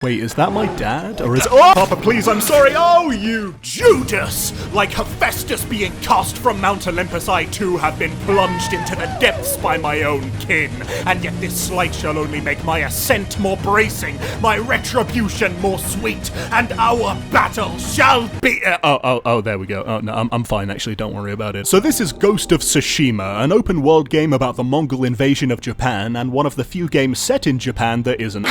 Wait, is that my dad? Or is- Oh! Papa, please, I'm sorry! Oh, you Judas! Like Hephaestus being cast from Mount Olympus, I too have been plunged into the depths by my own kin. And yet this slight shall only make my ascent more bracing, my retribution more sweet, and our battle shall be- Oh, there we go. Oh, no, I'm fine, actually, don't worry about it. So this is Ghost of Tsushima, an open-world game about the Mongol invasion of Japan, and one of the few games set in Japan that isn't.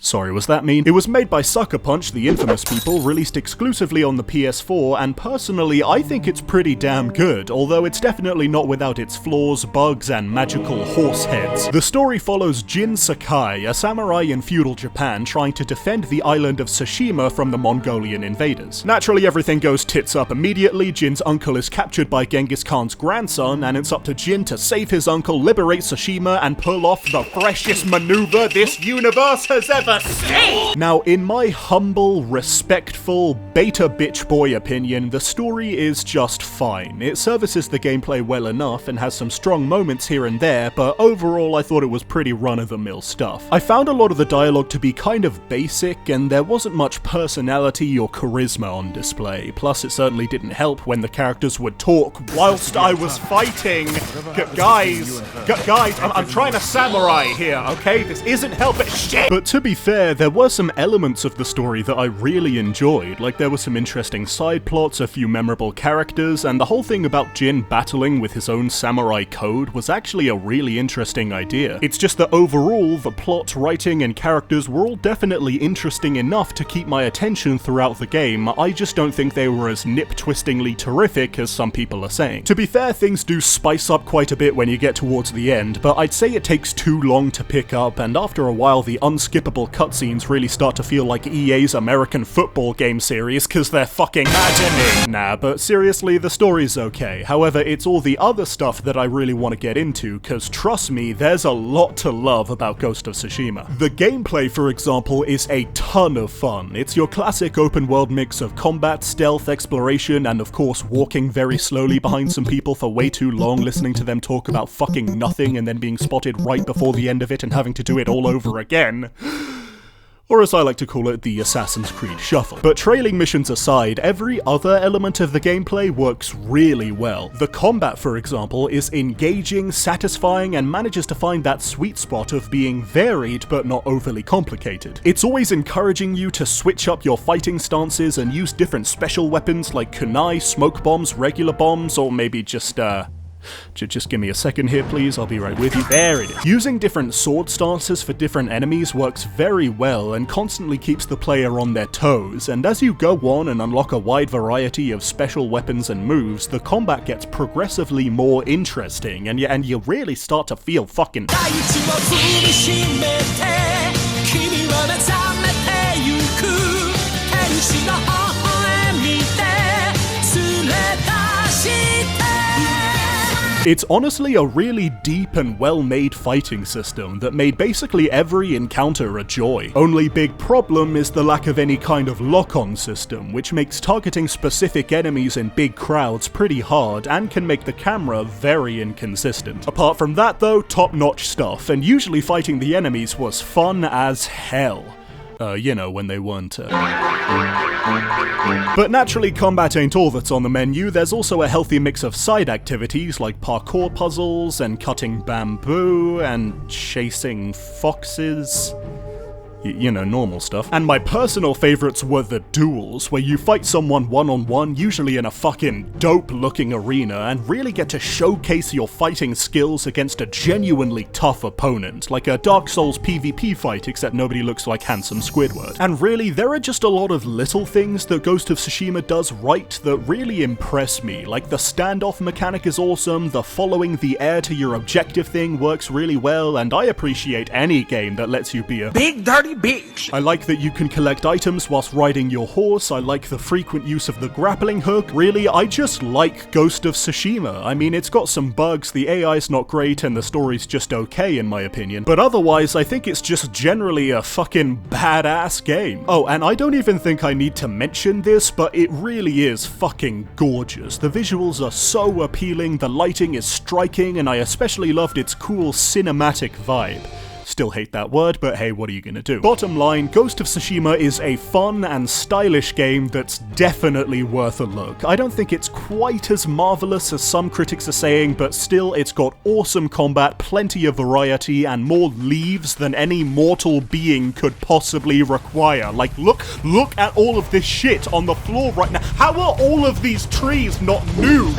Sorry, was that mean? It was made by Sucker Punch, the infamous people, released exclusively on the PS4, and personally, I think it's pretty damn good, although it's definitely not without its flaws, bugs, and magical horse heads. The story follows Jin Sakai, a samurai in feudal Japan trying to defend the island of Tsushima from the Mongolian invaders. Naturally, everything goes tits up immediately. Jin's uncle is captured by Genghis Khan's grandson, and it's up to Jin to save his uncle, liberate Tsushima, and pull off the freshest maneuver this universe has ever seen! Now, in my humble, respectful, beta bitch boy opinion, the story is just fine. It services the gameplay well enough and has some strong moments here and there, but overall I thought it was pretty run-of-the-mill stuff. I found a lot of the dialogue to be kind of basic, and there wasn't much personality or charisma on display. Plus, it certainly didn't help when the characters would talk whilst I was fighting. Guys, I'm trying to samurai here, okay? This isn't helping shit! But to be fair, there were some elements of the story that I really enjoyed, like there were some interesting side plots, a few memorable characters, and the whole thing about Jin battling with his own samurai code was actually a really interesting idea. It's just that overall, the plot, writing, and characters were all definitely interesting enough to keep my attention throughout the game. I just don't think they were as nip-twistingly terrific as some people are saying. To be fair, things do spice up quite a bit when you get towards the end, but I'd say it takes too long to pick up, and after a while the unskippable cutscenes really start to feel like EA's American football game series, cause they're fucking maddening. Nah, but seriously, the story's okay. However, it's all the other stuff that I really want to get into, cause trust me, there's a lot to love about Ghost of Tsushima. The gameplay, for example, is a ton of fun. It's your classic open world mix of combat, stealth, exploration, and of course walking very slowly behind some people for way too long, listening to them talk about fucking nothing and then being spotted right before the end of it and having to do it all over again. Or as I like to call it, the Assassin's Creed Shuffle. But trailing missions aside, every other element of the gameplay works really well. The combat, for example, is engaging, satisfying, and manages to find that sweet spot of being varied but not overly complicated. It's always encouraging you to switch up your fighting stances and use different special weapons like kunai, smoke bombs, regular bombs, or maybe just just give me a second here, please, I'll be right with you. There it is. Using different sword stances for different enemies works very well and constantly keeps the player on their toes, and as you go on and unlock a wide variety of special weapons and moves, the combat gets progressively more interesting, and you really start to feel fucking It's honestly a really deep and well-made fighting system that made basically every encounter a joy. Only big problem is the lack of any kind of lock-on system, which makes targeting specific enemies in big crowds pretty hard and can make the camera very inconsistent. Apart from that though, top-notch stuff, and usually fighting the enemies was fun as hell. You know, when they weren't, But naturally, combat ain't all that's on the menu. There's also a healthy mix of side activities like parkour puzzles and cutting bamboo and chasing foxes. You know, normal stuff. And my personal favorites were the duels, where you fight someone one-on-one, usually in a fucking dope-looking arena, and really get to showcase your fighting skills against a genuinely tough opponent, like a Dark Souls PvP fight, except nobody looks like handsome Squidward. And really, there are just a lot of little things that Ghost of Tsushima does right that really impress me, like the standoff mechanic is awesome, the following the air to your objective thing works really well, and I appreciate any game that lets you be a big dirty bitch. I like that you can collect items whilst riding your horse. I like the frequent use of the grappling hook. Really, I just like Ghost of Tsushima. I mean, it's got some bugs, the AI's not great, and the story's just okay in my opinion. But otherwise, I think it's just generally a fucking badass game. Oh, and I don't even think I need to mention this, but it really is fucking gorgeous. The visuals are so appealing, the lighting is striking, and I especially loved its cool cinematic vibe. Still hate that word, but hey, what are you gonna do? Bottom line, Ghost of Tsushima is a fun and stylish game that's definitely worth a look. I don't think it's quite as marvelous as some critics are saying, but still, it's got awesome combat, plenty of variety, and more leaves than any mortal being could possibly require. Like, look at all of this shit on the floor right now. How are all of these trees not nude?